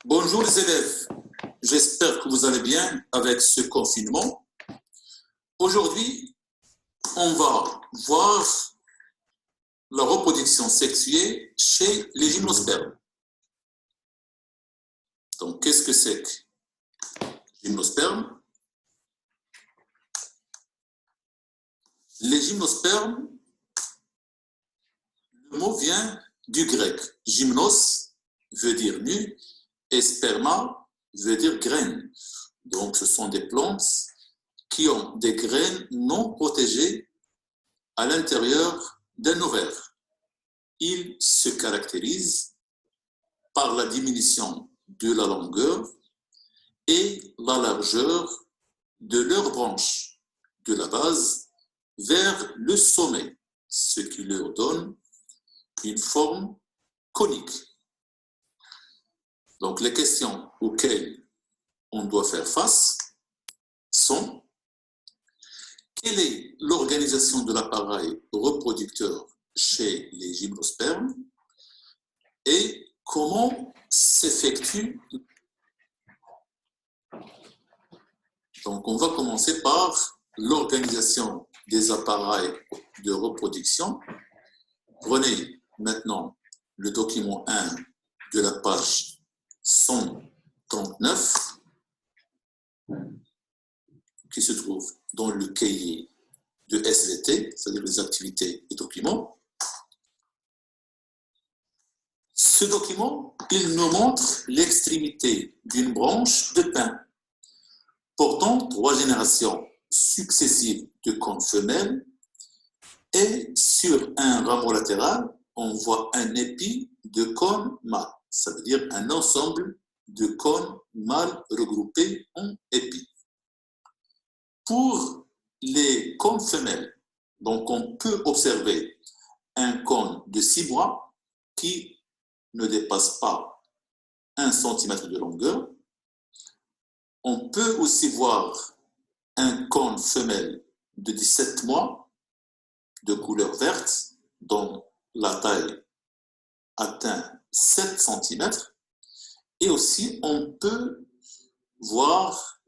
Bonjour les élèves, j'espère que vous allez bien avec ce confinement. Aujourd'hui, on va voir la reproduction sexuée chez les gymnospermes. Donc, qu'est-ce que c'est que gymnospermes? Les gymnospermes, le mot vient du grec. Gymnos veut dire nu et sperma veut dire graine. Donc, ce sont des plantes qui ont des graines non protégées à l'intérieur d'un ovaire. Ils se caractérisent par la diminution de la longueur et la largeur de leurs branches, de la base vers le sommet, ce qui leur donne une forme conique. Donc, les questions auxquelles on doit faire face sont: quelle est l'organisation de l'appareil reproducteur chez les gymnospermes et comment s'effectue? Donc, on va commencer par l'organisation des appareils de reproduction. Prenez maintenant le document 1 de la page 139 qui se trouve dans le cahier de SVT, c'est-à-dire les activités et documents. Ce document, il nous montre l'extrémité d'une branche de pin portant 3 générations successives de cônes femelles, et sur un rameau latéral, on voit un épi de cônes mâles. Ça veut dire un ensemble de cônes mâles regroupés en épis. Pour les cônes femelles, donc on peut observer un cône de 6 mois qui ne dépasse pas 1 cm de longueur. On peut aussi voir un cône femelle de 17 mois de couleur verte dont la taille atteint 7 cm. Et aussi, on peut voir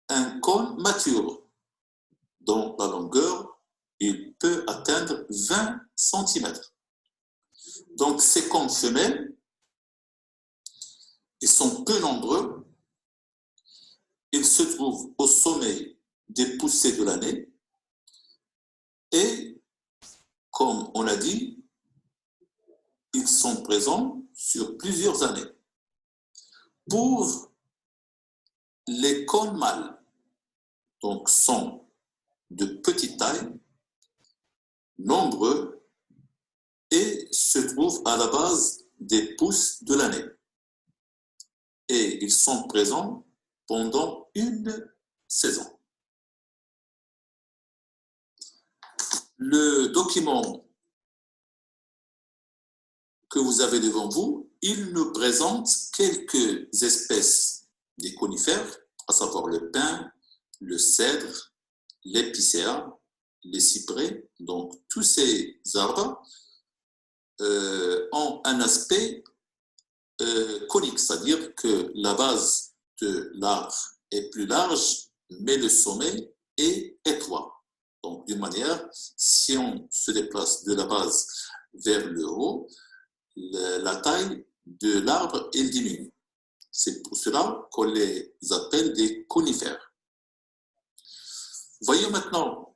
un cône mature dont la longueur il peut atteindre 20 cm. Donc, ces cônes femelles, ils sont peu nombreux. Ils se trouvent au sommet des poussées de l'année. Et, comme on l'a dit, ils sont présents sur plusieurs années. Pour les cônes mâles, donc sont de petite taille, nombreux, et se trouvent à la base des pousses de l'année. Et ils sont présents pendant une saison. Le document que vous avez devant vous, il nous présente quelques espèces des conifères, à savoir le pin, le cèdre, l'épicéa, les cyprès. Donc, tous ces arbres ont un aspect conique, c'est-à-dire que la base de l'arbre est plus large, mais le sommet est étroit. Donc, d'une manière, si on se déplace de la base vers le haut, la taille de l'arbre elle diminue. C'est pour cela qu'on les appelle des conifères. Voyons maintenant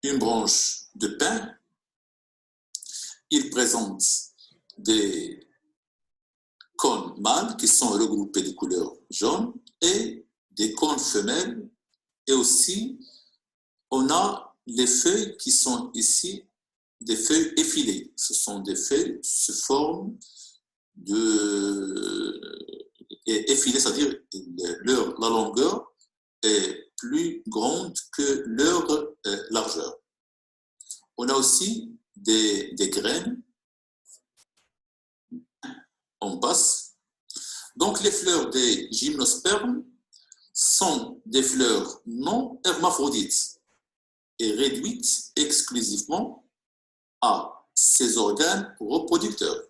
une branche de pin. Il présente des cônes mâles qui sont regroupés de couleur jaune et des cônes femelles. Et aussi, on a les feuilles qui sont ici des feuilles effilées. Ce sont des feuilles qui se forment effilées, c'est-à-dire la longueur est plus grande que leur largeur. On a aussi des graines en basse. Donc, les fleurs des gymnospermes sont des fleurs non hermaphrodites et réduites exclusivement à ces organes reproducteurs.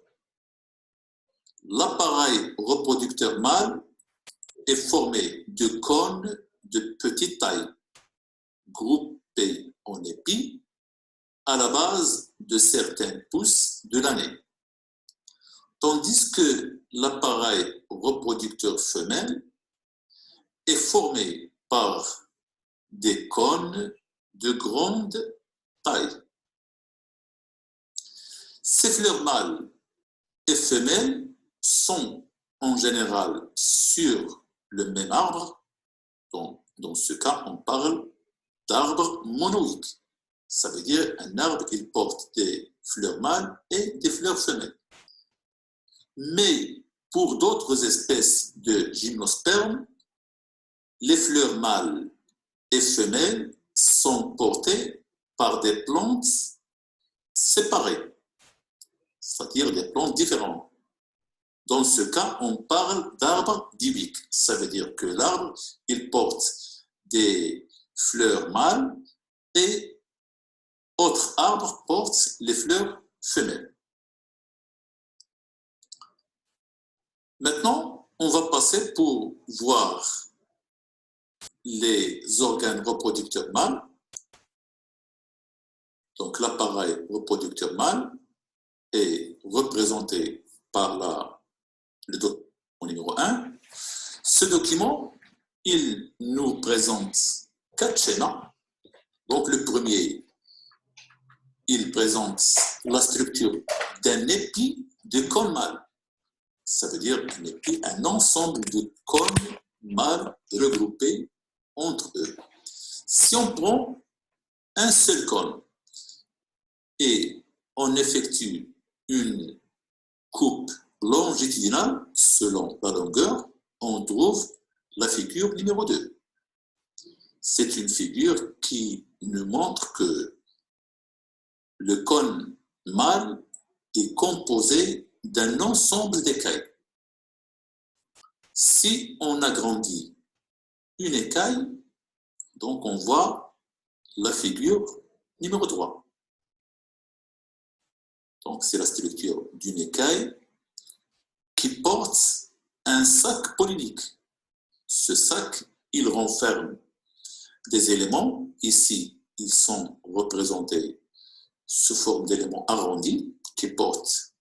L'appareil reproducteur mâle est formé de cônes de petite taille, groupés en épis à la base de certains pousses de l'année. Tandis que l'appareil reproducteur femelle est formé par des cônes de grande taille. Ces fleurs mâles et femelles sont en général sur le même arbre. Donc, dans ce cas, on parle d'arbre monoïque. Ça veut dire un arbre qui porte des fleurs mâles et des fleurs femelles. Mais pour d'autres espèces de gymnospermes, les fleurs mâles et femelles sont portées par des plantes séparées, c'est-à-dire des plantes différentes. Dans ce cas, on parle d'arbre dioïque. Ça veut dire que l'arbre, il porte des fleurs mâles et autres arbres portent les fleurs femelles. Maintenant, on va passer pour voir les organes reproducteurs mâles. Donc, l'appareil reproducteur mâle est représenté par le document numéro 1. Ce document, il nous présente 4 schémas. Donc, le premier, il présente la structure d'un épi de cônes mâles. Ça veut dire un épi, un ensemble de cônes mâles regroupés entre eux. Si on prend un seul cône et on effectue une coupe longitudinale selon la longueur, on trouve la figure numéro 2. C'est une figure qui nous montre que le cône mâle est composé d'un ensemble d'écailles. Si on agrandit une écaille, donc on voit la figure numéro 3. Donc c'est la structure d'une écaille qui porte un sac pollinique. Ce sac, il renferme des éléments. Ici, ils sont représentés sous forme d'éléments arrondis qui portent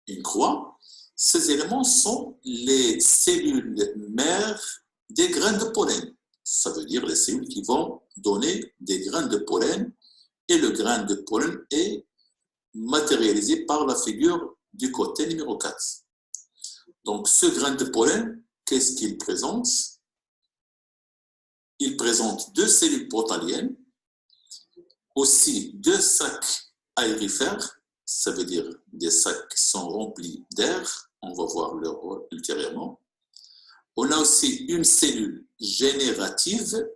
une croix. Ces éléments sont les cellules mères des graines de pollen. Ça veut dire les cellules qui vont donner des graines de pollen, et le grain de pollen est matérialisé par la figure du côté numéro 4. Donc, ce grain de pollen, qu'est-ce qu'il présente? Il présente 2 cellules protaliennes, aussi 2 sacs aérifères, ça veut dire des sacs qui sont remplis d'air, on va voir leur rôle ultérieurement. On a aussi une cellule générative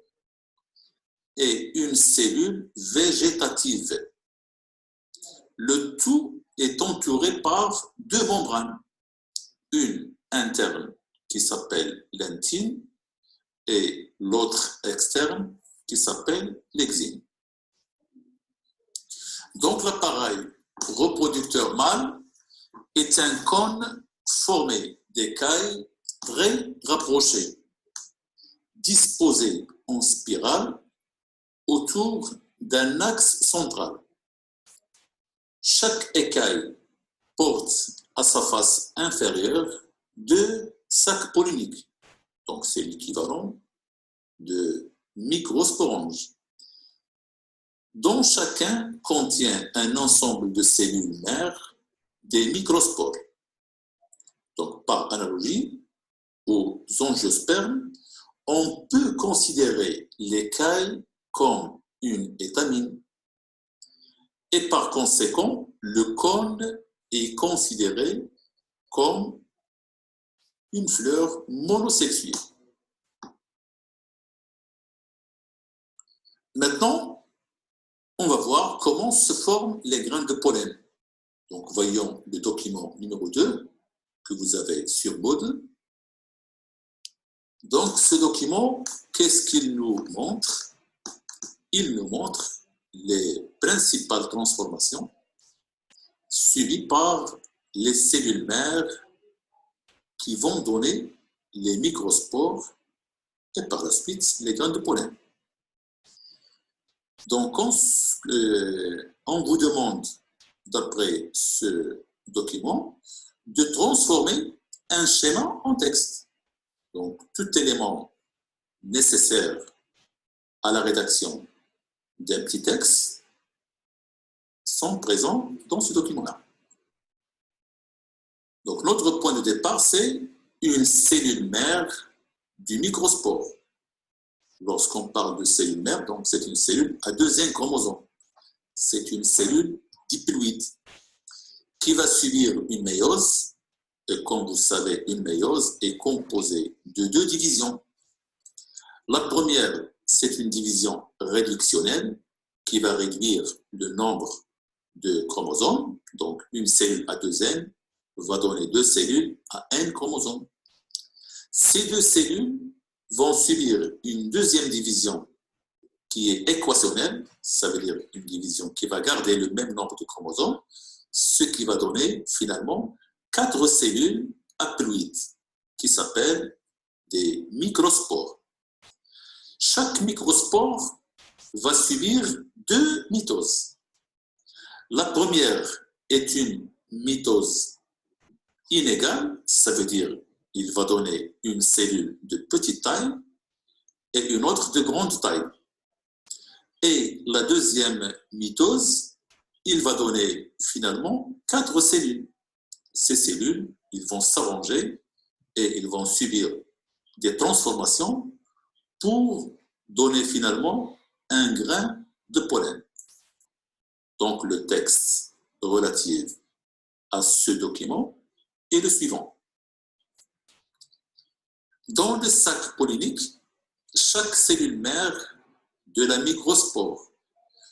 et une cellule végétative. Le tout est entouré par 2 membranes, une interne qui s'appelle l'intine et l'autre externe qui s'appelle l'exine. Donc l'appareil reproducteur mâle est un cône formé d'écailles très rapprochées, disposées en spirale autour d'un axe central. Chaque écaille porte à sa face inférieure 2 sacs polliniques. Donc c'est l'équivalent de microsporanges, dont chacun contient un ensemble de cellules mères, des microspores. Donc, par analogie aux angiospermes, on peut considérer l'écaille comme une étamine. Et par conséquent, le cône est considéré comme une fleur monosexuée. Maintenant, on va voir comment se forment les graines de pollen. Donc, voyons le document numéro 2 que vous avez sur Moodle. Donc, ce document, qu'est-ce qu'il nous montre? Il nous montre les principales transformations suivies par les cellules mères qui vont donner les microspores et par la suite les graines de pollen. Donc, on vous demande, d'après ce document, de transformer un schéma en texte. Donc, tout élément nécessaire à la rédaction d'un petit texte sont présents dans ce document-là. Donc, notre point de départ, c'est une cellule mère du microspore. Lorsqu'on parle de cellule mère, donc c'est une cellule à deuxième chromosome. C'est une cellule diploïde qui va subir une méiose. Et comme vous savez, une méiose est composée de deux divisions. La première, c'est une division réductionnelle qui va réduire le nombre de chromosomes. Donc, une cellule à deux N va donner deux cellules à N chromosomes. Ces deux cellules vont subir une deuxième division qui est équationnelle, ça veut dire une division qui va garder le même nombre de chromosomes, ce qui va donner finalement 4 cellules haploïdes qui s'appellent des microspores. Chaque microspore va subir 2 mitoses. La première est une mitose inégale, ça veut dire il va donner une cellule de petite taille et une autre de grande taille. Et la deuxième mitose, il va donner finalement 4 cellules. Ces cellules, ils vont s'arranger et ils vont subir des transformations pour donner finalement un grain de pollen. Donc le texte relatif à ce document est le suivant. Dans le sac pollinique, chaque cellule mère de la microspore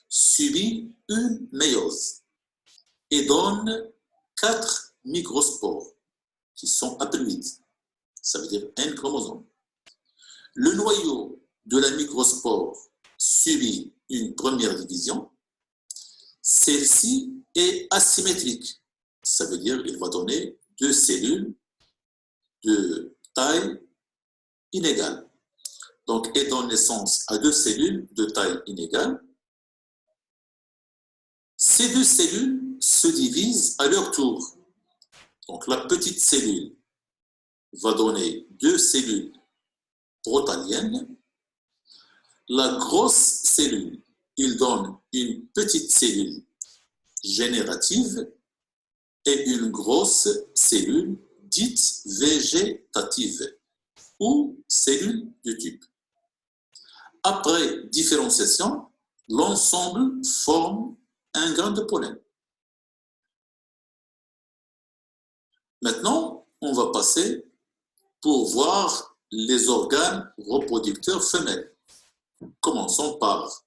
subit une méiose et donne 4 microspores qui sont haploïdes, ça veut dire N chromosomes. Le noyau de la microspore subit une première division. Celle-ci est asymétrique, ça veut dire qu'il va donner 2 cellules de taille inégale. Donc, elle donne naissance à 2 cellules de taille inégale. Ces 2 cellules se divisent à leur tour. Donc, la petite cellule va donner 2 cellules protaliennes. La grosse cellule, il donne une petite cellule générative et une grosse cellule dite végétative ou cellule de tube. Après différenciation, l'ensemble forme un grain de pollen. Maintenant, on va passer pour voir les organes reproducteurs femelles. Commençons par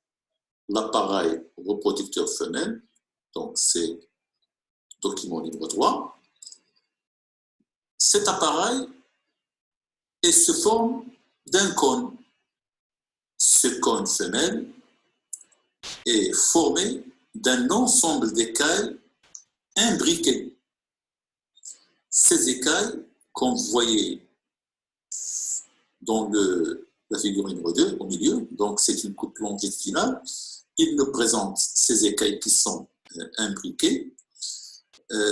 l'appareil reproducteur femelle, donc c'est document livre 3. Cet appareil se forme d'un cône. Ce cône femelle est formé d'un ensemble d'écailles imbriquées. Ces écailles, comme vous voyez dans la figure numéro 2 au milieu, donc c'est une coupe longitudinale, il nous présente ces écailles qui sont imbriquées.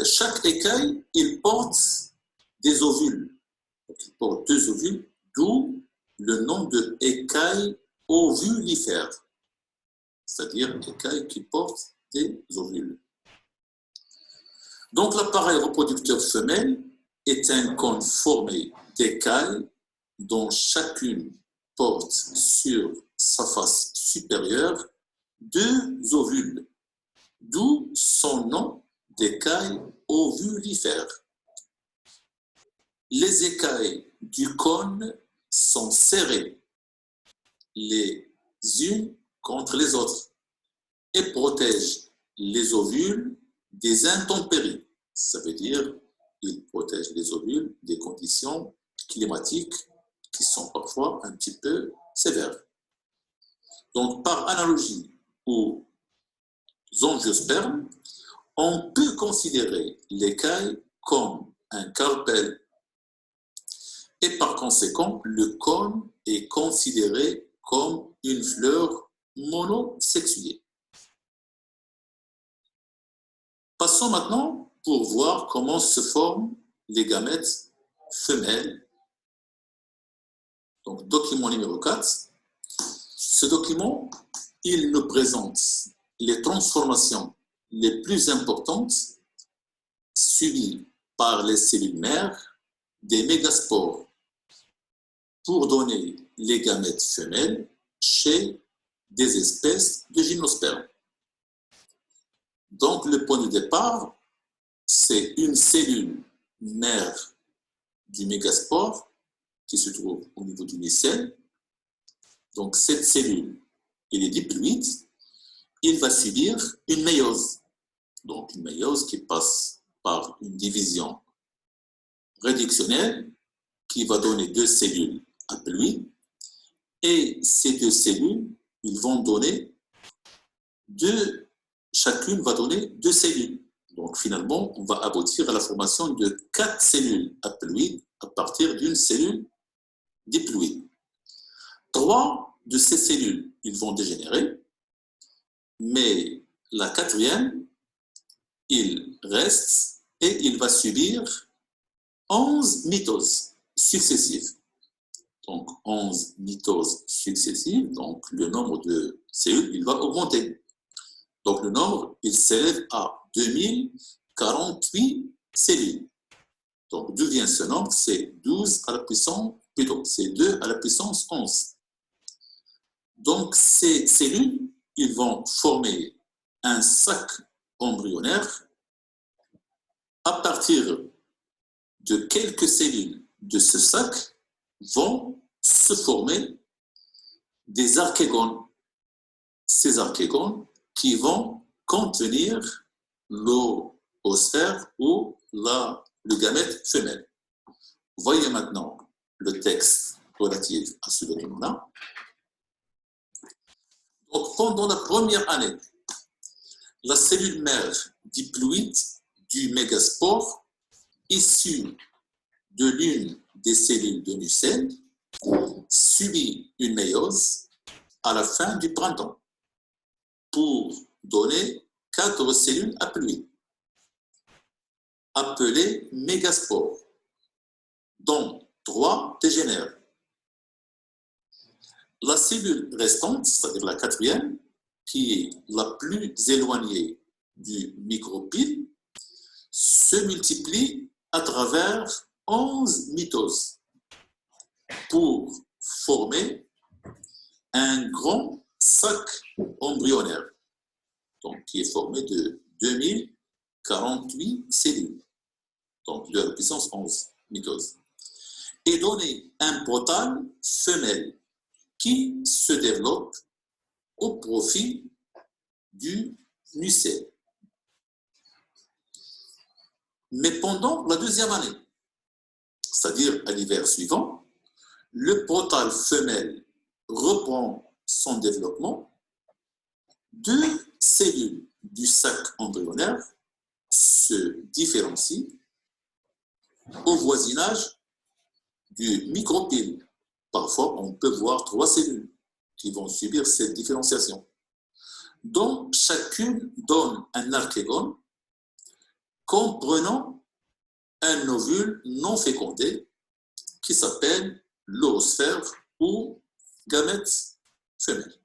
Chaque écaille, il porte des ovules. Donc, il porte 2 ovules, d'où le nom de écailles ovulifères, c'est-à-dire écailles qui portent des ovules. Donc l'appareil reproducteur femelle est un cône formé d'écailles dont chacune porte sur sa face supérieure 2 ovules, d'où son nom d'écailles ovulifères. Les écailles du cône sont serrées les unes contre les autres et protègent les ovules des intempéries. Ça veut dire qu'ils protègent les ovules des conditions climatiques qui sont parfois un petit peu sévères. Donc, par analogie aux angiospermes, on peut considérer l'écaille comme un carpel et par conséquent, le cône est considéré comme une fleur monosexuée. Passons maintenant pour voir comment se forment les gamètes femelles. Donc, document numéro 4. Ce document, il nous présente les transformations les plus importantes subies par les cellules mères des mégaspores pour donner les gamètes femelles chez des espèces de gymnospermes. Donc, le point de départ, c'est une cellule mère du mégaspore qui se trouve au niveau du micelle. Donc, cette cellule, elle est diploïde, il va subir une méiose. Donc, une méiose qui passe par une division réductionnelle qui va donner deux cellules haploïdes. Et ces deux cellules, ils vont donner chacune va donner deux cellules. Donc, finalement, on va aboutir à la formation de 4 cellules haploïdes à partir d'une cellule diploïde. 3 de ces cellules, ils vont dégénérer, mais la 4e, il reste et il va subir 11 mitoses successives. Donc, 11 mitoses successives, donc le nombre de cellules, il va augmenter. Donc, le nombre, il s'élève à 2048 cellules. Donc, d'où vient ce nombre? C'est 12 à la puissance, plutôt, c'est 2 à la puissance 11. Donc, ces cellules, ils vont former un sac embryonnaire à partir de quelques cellules de ce sac vont se former des archégones. Ces archégones qui vont contenir l'oosphère ou le gamète femelle. Voyez maintenant le texte relatif à ce document-là. Donc, pendant la première année, la cellule mère diploïde du mégaspore, issue de l'une des cellules de nucelle, subit une méiose à la fin du printemps pour donner 4 cellules haploïdes appelées mégaspores, dont 3 dégénèrent. La cellule restante, c'est-à-dire la 4e, qui est la plus éloignée du micropyle, se multiplie à travers 11 mitoses pour former un grand sac embryonnaire, donc qui est formé de 2048 cellules, donc de la puissance 11 mitoses, et donner un portal femelle qui se développe au profit du nucelle. Mais pendant la 2e année, c'est-à-dire à l'hiver suivant, le portal femelle reprend son développement. 2 cellules du sac embryonnaire se différencient au voisinage du micropyle. Parfois, on peut voir 3 cellules qui vont subir cette différenciation. Donc, chacune donne un archégone comprenant un ovule non fécondé qui s'appelle l'oosphère ou gamète femelle.